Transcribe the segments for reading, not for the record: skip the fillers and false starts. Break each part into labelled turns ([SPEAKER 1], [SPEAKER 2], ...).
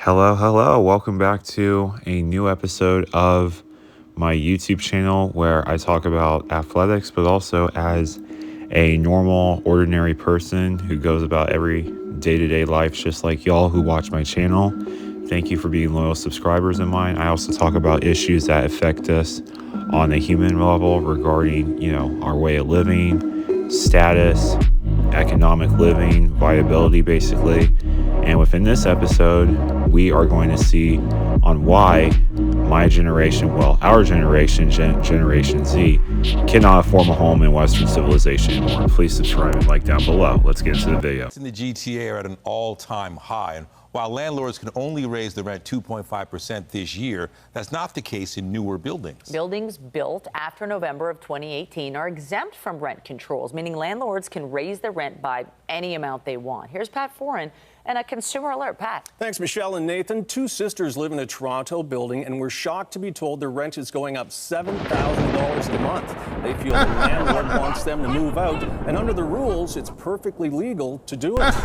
[SPEAKER 1] Hello. Welcome back to a new episode of my YouTube channel where I talk about athletics, but also as a normal, ordinary person who goes about every day-to-day life, just like y'all who watch my channel. Thank you for being loyal subscribers of mine. I also talk about issues that affect us on a human level regarding, our way of living, status, economic living, viability, basically. And within this episode, we are going to see on why my generation, our generation, Generation Z, cannot form a home in Western civilization anymore. Please subscribe and like down below. Let's get into the video.
[SPEAKER 2] In the GTA are at an all-time high, and while landlords can only raise the rent 2.5% this year, that's not the case in newer buildings.
[SPEAKER 3] Buildings built after November of 2018 are exempt from rent controls, meaning landlords can raise the rent by any amount they want. Here's Pat Foran and a consumer alert. Pat.
[SPEAKER 4] Thanks, Michelle and Nathan. Two sisters live in a Toronto building and were shocked to be told their rent is going up $7,000 a month. They feel the landlord wants them to move out, and under the rules, it's perfectly legal to do it.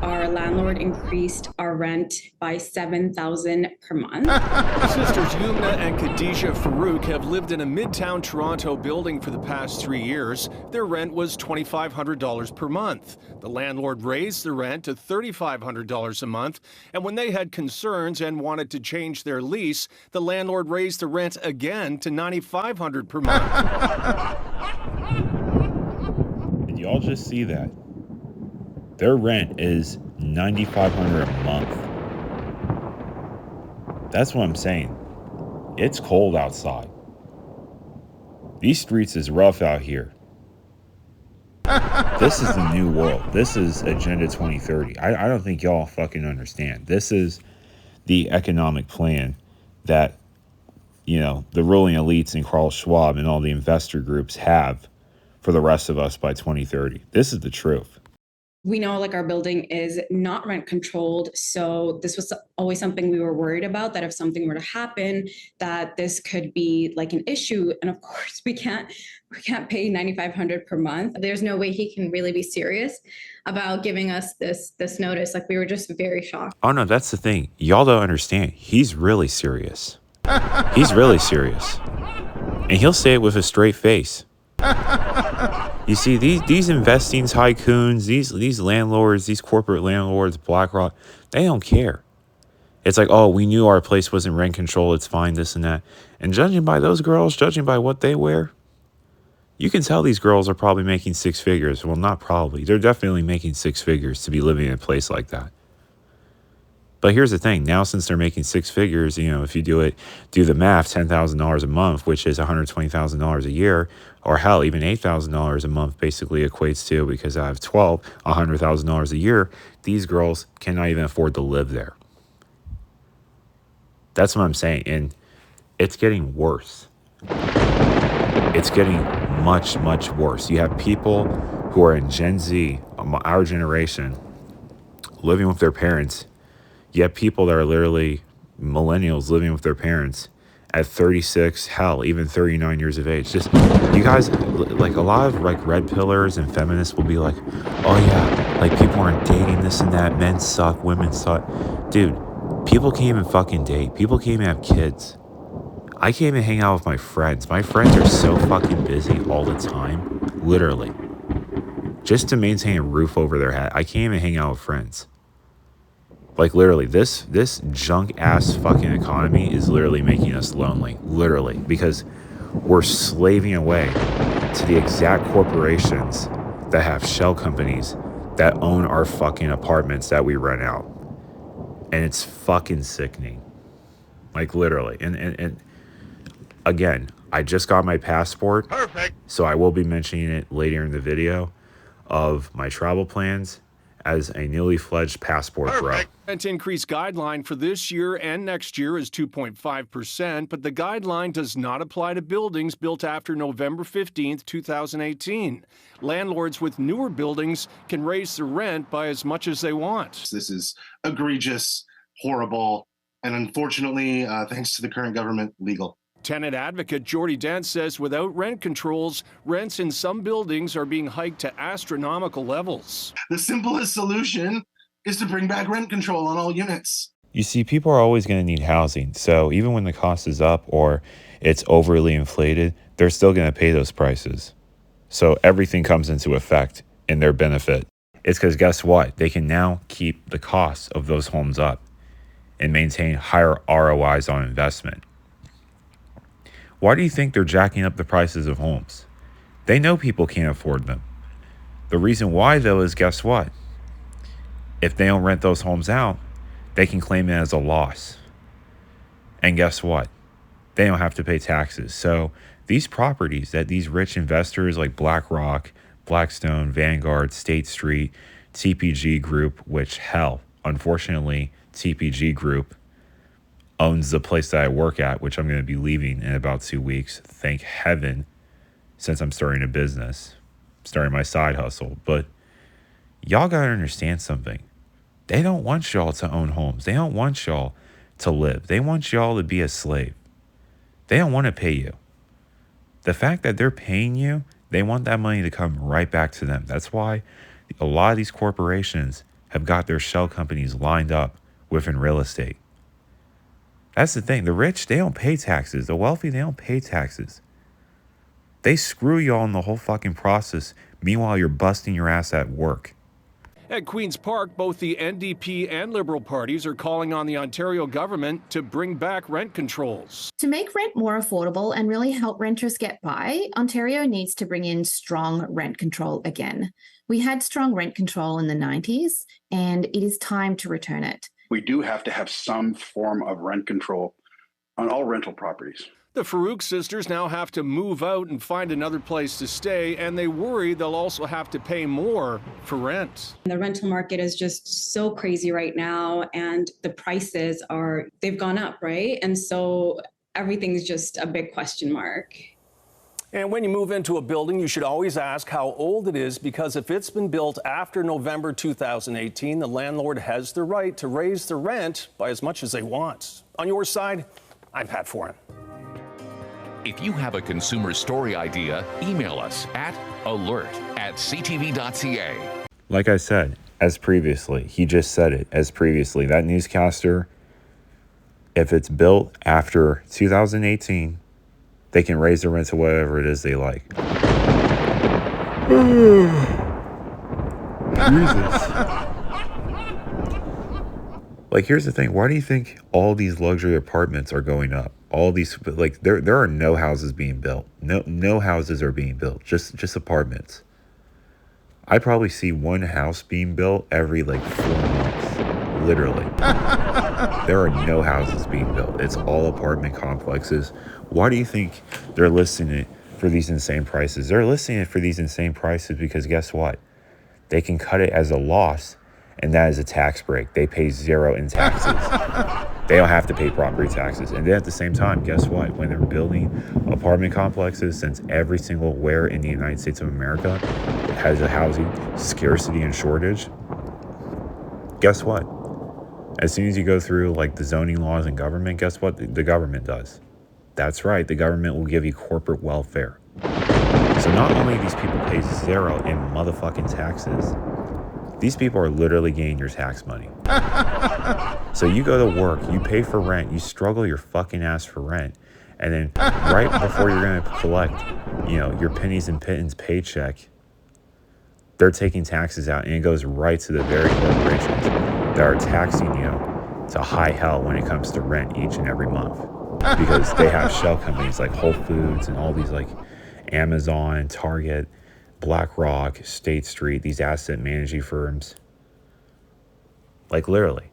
[SPEAKER 5] Our landlord increased our rent by $7,000 per month.
[SPEAKER 4] Sisters Yumna and Khadija Farouk have lived in a midtown Toronto building for the past 3 years. Their rent was $2,500 per month. The landlord raised the rent to $3,500 a month, and when they had concerns and wanted to change their lease, the landlord raised the rent again to $9,500 per month.
[SPEAKER 1] Did y'all just see that? Their rent is $9,500 a month. That's what I'm saying. It's cold outside. These streets is rough out here. This is the new world. This is Agenda 2030. I don't think y'all fucking understand. This is the economic plan that, the ruling elites and Carl Schwab and all the investor groups have for the rest of us by 2030. This is the truth.
[SPEAKER 5] We know our building is not rent controlled. So this was always something we were worried about, that if something were to happen, that this could be an issue. And of course we can't pay $9,500 per month.
[SPEAKER 6] There's no way he can really be serious about giving us this notice. We were just very shocked.
[SPEAKER 1] Oh no, that's the thing. Y'all don't understand. He's really serious. He's really serious. And he'll say it with a straight face. You see, these investing tycoons, these landlords, these corporate landlords, BlackRock, they don't care. It's like, oh, we knew our place wasn't rent control. It's fine, this and that. And judging by those girls, judging by what they wear, you can tell these girls are probably making six figures. Well, not probably. They're definitely making six figures to be living in a place like that. But here's the thing. Now, since they're making six figures, if you do the math, $10,000 a month, which is $120,000 a year, or hell, even $8,000 a month basically equates to, because I have $100,000 a year, these girls cannot even afford to live there. That's what I'm saying. And it's getting worse. It's getting much, much worse. You have people who are in Gen Z, our generation, living with their parents. You have people that are literally millennials living with their parents at 36, hell, even 39 years of age. Just, you guys, a lot of red pillars and feminists will be like, oh yeah, people aren't dating, this and that, men suck, women suck. Dude, people can't even fucking date. People can't even have kids. I can't even hang out with my friends. My friends are so fucking busy all the time, literally. Just to maintain a roof over their head, I can't even hang out with friends. Literally, this junk ass fucking economy is literally making us lonely, literally, because we're slaving away to the exact corporations that have shell companies that own our fucking apartments that we rent out. And it's fucking sickening. Literally. And again, I just got my passport. Perfect. So I will be mentioning it later in the video of my travel plans as a newly fledged passport bro.
[SPEAKER 4] Rent increase guideline for this year and next year is 2.5%, but the guideline does not apply to buildings built after November 15th, 2018. Landlords with newer buildings can raise the rent by as much as they want.
[SPEAKER 7] This is egregious, horrible, and unfortunately, thanks to the current government, legal.
[SPEAKER 4] Tenant advocate Jordy Dent says without rent controls, rents in some buildings are being hiked to astronomical levels.
[SPEAKER 7] The simplest solution is to bring back rent control on all units.
[SPEAKER 1] You see, people are always going to need housing. So even when the cost is up or it's overly inflated, they're still going to pay those prices. So everything comes into effect in their benefit. It's because guess what? They can now keep the costs of those homes up and maintain higher ROIs on investment. Why do you think they're jacking up the prices of homes? They know people can't afford them. The reason why, though, is guess what? If they don't rent those homes out, they can claim it as a loss. And guess what? They don't have to pay taxes. So these properties that these rich investors like BlackRock, Blackstone, Vanguard, State Street, TPG Group, which hell, unfortunately, TPG Group owns the place that I work at, which I'm going to be leaving in about 2 weeks. Thank heaven, since I'm starting a business, starting my side hustle. But y'all got to understand something. They don't want y'all to own homes. They don't want y'all to live. They want y'all to be a slave. They don't want to pay you. The fact that they're paying you, they want that money to come right back to them. That's why a lot of these corporations have got their shell companies lined up within real estate. That's the thing. The rich, they don't pay taxes. The wealthy, they don't pay taxes. They screw y'all in the whole fucking process. Meanwhile, you're busting your ass at work.
[SPEAKER 4] At Queen's Park, both the NDP and Liberal parties are calling on the Ontario government to bring back rent controls.
[SPEAKER 8] To make rent more affordable and really help renters get by, Ontario needs to bring in strong rent control again. We had strong rent control in the 90s, and it is time to return it.
[SPEAKER 9] We do have to have some form of rent control on all rental properties.
[SPEAKER 4] The Farouk sisters now have to move out and find another place to stay, and they worry they'll also have to pay more for rent.
[SPEAKER 5] The rental market is just so crazy right now, and the prices they've gone up, right? And so everything's just a big question mark.
[SPEAKER 4] And when you move into a building, you should always ask how old it is, because if it's been built after November 2018, the landlord has the right to raise the rent by as much as they want. On your side, I'm Pat Foran.
[SPEAKER 10] If you have a consumer story idea, email us at alert@ctv.ca.
[SPEAKER 1] Like I said, as previously, he just said it, as previously, that newscaster, if it's built after 2018, they can raise the rent to whatever it is they like. Jesus. Like, here's the thing. Why do you think all these luxury apartments are going up? All these, like, there are no houses being built. No houses are being built. Just apartments. I probably see one house being built every, 4 months. Literally. There are no houses being built. It's all apartment complexes. Why do you think they're listing it for these insane prices? They're listing it for these insane prices because guess what? They can cut it as a loss, and that is a tax break. They pay zero in taxes. They don't have to pay property taxes. And then at the same time, guess what? When they're building apartment complexes, since every single where in the United States of America has a housing scarcity and shortage, guess what? As soon as you go through the zoning laws and government, guess what the government does? That's right, the government will give you corporate welfare. So not only do these people pay zero in motherfucking taxes, these people are literally getting your tax money. So you go to work, you pay for rent, you struggle your fucking ass for rent, and then right before you're gonna collect, your pennies and pittance paycheck, they're taking taxes out, and it goes right to the very corporations that are taxing you to high hell when it comes to rent each and every month. Because they have shell companies like Whole Foods and all these Amazon, Target, BlackRock, State Street, these asset managing firms. Literally.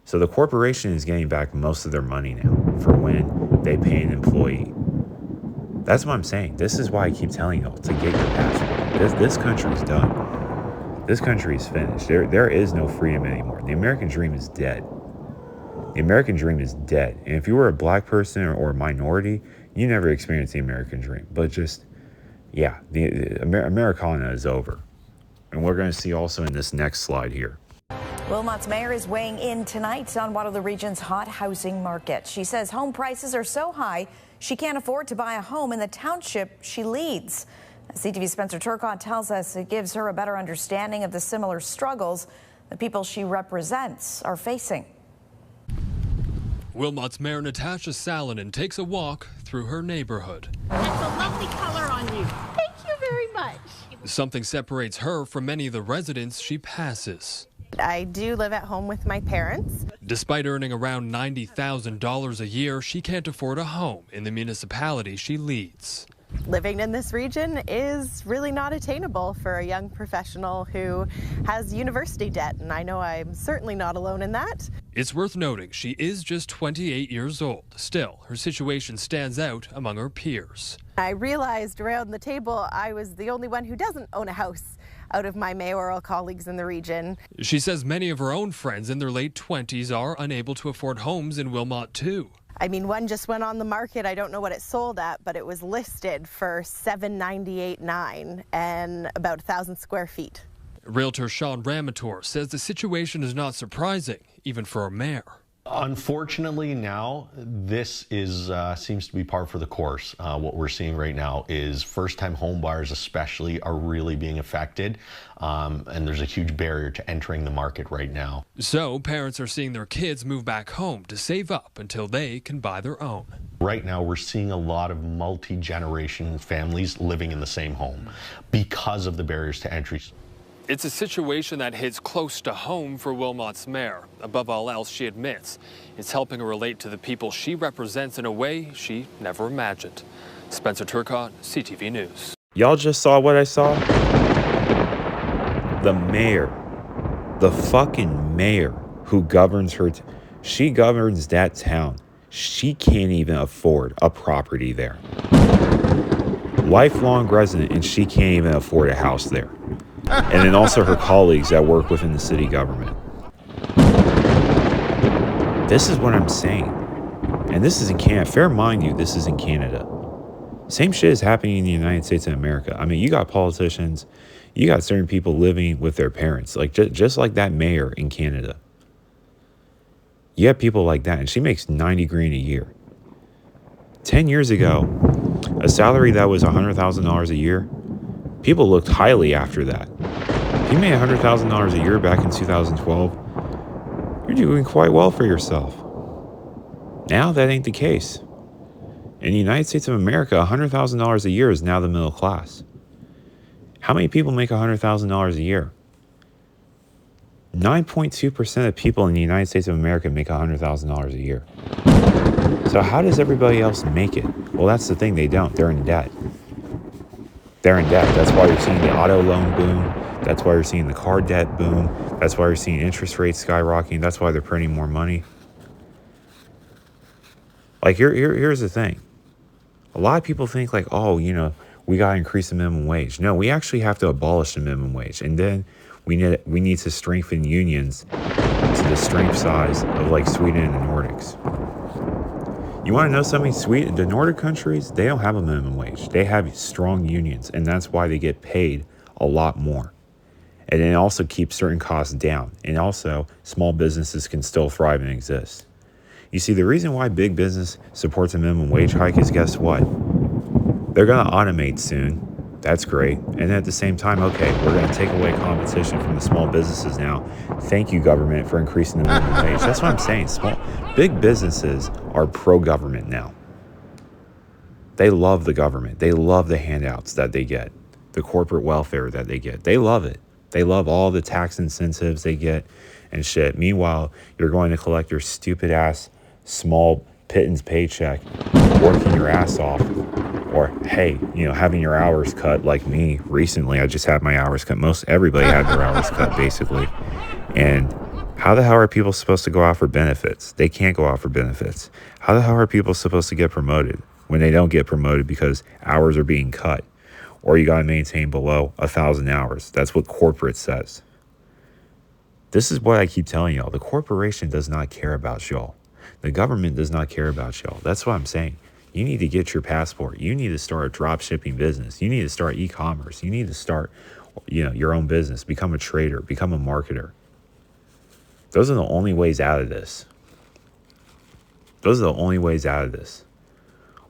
[SPEAKER 1] So the corporation is getting back most of their money now for when they pay an employee. That's what I'm saying. This is why I keep telling y'all to get your passport. This country's done. This country is finished. There is no freedom anymore. The American dream is dead. The American dream is dead. And if you were a black person or a minority, you never experienced the American dream. But just, yeah, the Americana is over. And we're going to see also in this next slide here.
[SPEAKER 11] Wilmot's mayor is weighing in tonight on one of the region's hot housing markets. She says home prices are so high she can't afford to buy a home in the township she leads. CTV's Spencer Turcotte tells us it gives her a better understanding of the similar struggles the people she represents are facing.
[SPEAKER 12] Wilmot's Mayor Natasha Salonen takes a walk through her neighborhood.
[SPEAKER 13] It's a lovely color on you. Thank you very much.
[SPEAKER 12] Something separates her from many of the residents she passes.
[SPEAKER 13] I do live at home with my parents.
[SPEAKER 12] Despite earning around $90,000 a year, she can't afford a home in the municipality she leads.
[SPEAKER 13] Living in this region is really not attainable for a young professional who has university debt, and I know I'm certainly not alone in that.
[SPEAKER 12] It's worth noting she is just 28 years old. Still, her situation stands out among her peers.
[SPEAKER 13] I realized around the table I was the only one who doesn't own a house out of my mayoral colleagues in the region.
[SPEAKER 12] She says many of her own friends in their late 20s are unable to afford homes in Wilmot too.
[SPEAKER 13] I mean, one just went on the market. I don't know what it sold at, but it was listed for $798,900 and about 1,000 square feet.
[SPEAKER 12] Realtor Sean Ramator says the situation is not surprising, even for a mayor.
[SPEAKER 14] Unfortunately, now this is seems to be par for the course. What we're seeing right now is first-time home buyers especially are really being affected, and there's a huge barrier to entering the market right now.
[SPEAKER 12] So parents are seeing their kids move back home to save up until they can buy their own.
[SPEAKER 14] Right now, we're seeing a lot of multi-generation families living in the same home because of the barriers to entry.
[SPEAKER 12] It's a situation that hits close to home for Wilmot's mayor. Above all else, she admits it's helping her relate to the people she represents in a way she never imagined. Spencer Turcotte, CTV News.
[SPEAKER 1] Y'all just saw what I saw? The mayor, the fucking mayor who governs her, she governs that town. She can't even afford a property there. Lifelong resident, and she can't even afford a house there. And then also her colleagues that work within the city government. This is what I'm saying. And this is in Canada. Fair mind you, this is in Canada. Same shit is happening in the United States of America. I mean, you got politicians, you got certain people living with their parents, like just like that mayor in Canada. You have people like that, and she makes $90,000 a year. 10 years ago, a salary that was $100,000 a year, people looked highly after that. If you made $100,000 a year back in 2012, you're doing quite well for yourself. Now that ain't the case. In the United States of America, $100,000 a year is now the middle class. How many people make $100,000 a year? 9.2% of people in the United States of America make $100,000 a year. So how does everybody else make it? Well, that's the thing, they don't. They're in debt. They're in debt. That's why you're seeing the auto loan boom. That's why you're seeing the car debt boom. That's why you're seeing interest rates skyrocketing. That's why they're printing more money. Like, here's the thing. A lot of people think like, oh, you know, we got to increase the minimum wage. No, we actually have to abolish the minimum wage. And then we need to strengthen unions to the strength size of like Sweden and the Nordics. You want to know something? The Nordic countries, they don't have a minimum wage. They have strong unions, and that's why they get paid a lot more. And it also keeps certain costs down. And also, small businesses can still thrive and exist. You see, the reason why big business supports a minimum wage hike is, guess what? They're going to automate soon. That's great. And then at the same time, okay, we're going to take away competition from the small businesses now. Thank you, government, for increasing the minimum wage. That's what I'm saying. Big businesses are pro-government now. They love the government. They love the handouts that they get, the corporate welfare that they get. They love it. They love all the tax incentives they get and shit. Meanwhile, you're going to collect your stupid-ass small pittance paycheck, working your ass off, or, hey, you know, having your hours cut like me recently. I just had my hours cut. Most everybody had their hours cut, basically. And how the hell are people supposed to go out for benefits? They can't go out for benefits. How the hell are people supposed to get promoted when they don't get promoted because hours are being cut? Or you got to maintain below 1,000 hours. That's what corporate says. This is what I keep telling y'all. The corporation does not care about y'all. The government does not care about y'all. That's what I'm saying. You need to get your passport. You need to start a drop shipping business. You need to start e-commerce. You need to start, you know, your own business. Become a trader. Become a marketer. Those are the only ways out of this. Those are the only ways out of this.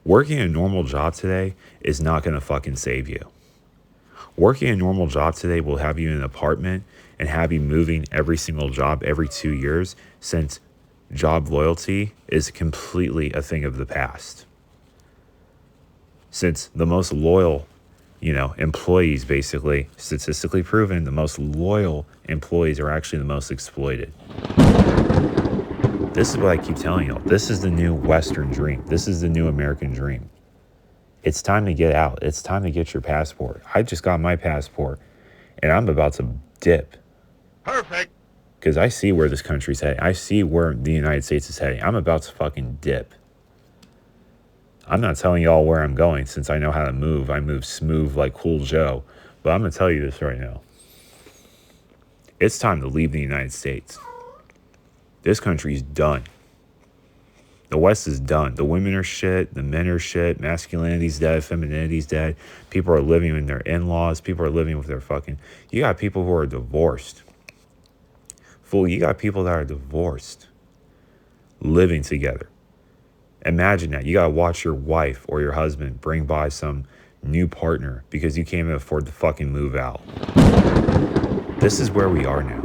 [SPEAKER 1] Working a normal job today is not going to fucking save you. Working a normal job today will have you in an apartment and have you moving every single job every 2 years, since job loyalty is completely a thing of the past. Since the most loyal, employees, basically, statistically proven, the most loyal employees are actually the most exploited. This is what I keep telling y'all. This is the new Western dream. This is the new American dream. It's time to get out. It's time to get your passport. I just got my passport, and I'm about to dip.
[SPEAKER 15] Perfect.
[SPEAKER 1] Because I see where this country's heading. I see where the United States is heading. I'm about to fucking dip. I'm not telling y'all where I'm going since I know how to move. I move smooth like Cool Joe. But I'm going to tell you this right now. It's time to leave the United States. This country's done. The West is done. The women are shit. The men are shit. Masculinity's dead. Femininity's dead. People are living with their in-laws. People are living with their fucking... You got people who are divorced. Fool, you got people that are divorced. Living together. Imagine that. You got to watch your wife or your husband bring by some new partner because you can't even afford to fucking move out. This is where we are now.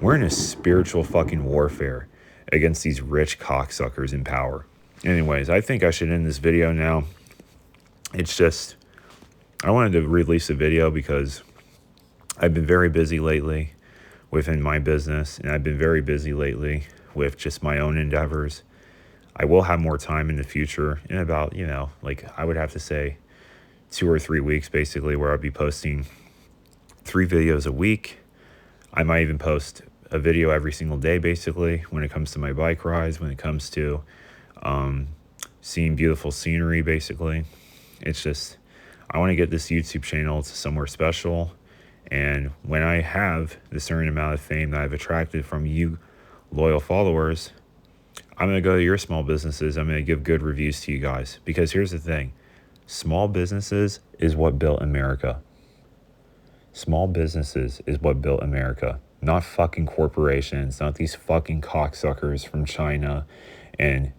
[SPEAKER 1] We're in a spiritual fucking warfare against these rich cocksuckers in power. Anyways, I think I should end this video now. It's just, I wanted to release a video because I've been very busy lately within my business, and I've been very busy lately with just my own endeavors. I will have more time in the future in about, I would have to say 2 or 3 weeks, basically, where I'll be posting 3 videos a week. I might even post a video every single day, basically, when it comes to my bike rides, when it comes to seeing beautiful scenery, basically. It's just, I want to get this YouTube channel to somewhere special. And when I have the certain amount of fame that I've attracted from you loyal followers, I'm going to go to your small businesses. I'm going to give good reviews to you guys. Because here's the thing. Small businesses is what built America. Small businesses is what built America. Not fucking corporations. Not these fucking cocksuckers from China and,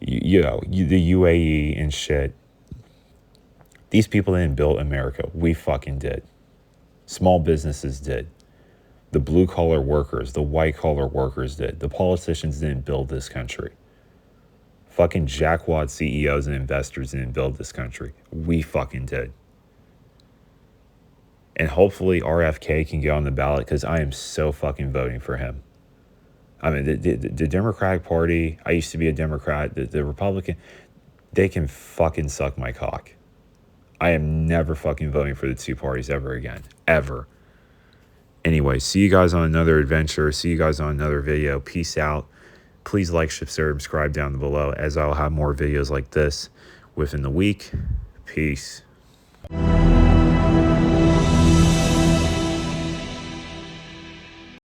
[SPEAKER 1] the UAE and shit. These people didn't build America. We fucking did. Small businesses did. The blue-collar workers, the white-collar workers did. The politicians didn't build this country. Fucking jackwad CEOs and investors didn't build this country. We fucking did. And hopefully RFK can get on the ballot because I am so fucking voting for him. I mean, the Democratic Party, I used to be a Democrat. The Republican, they can fucking suck my cock. I am never fucking voting for the two parties ever again. Ever. Anyway, see you guys on another adventure. See you guys on another video. Peace out. Please like, share, subscribe down below as I'll have more videos like this within the week. Peace.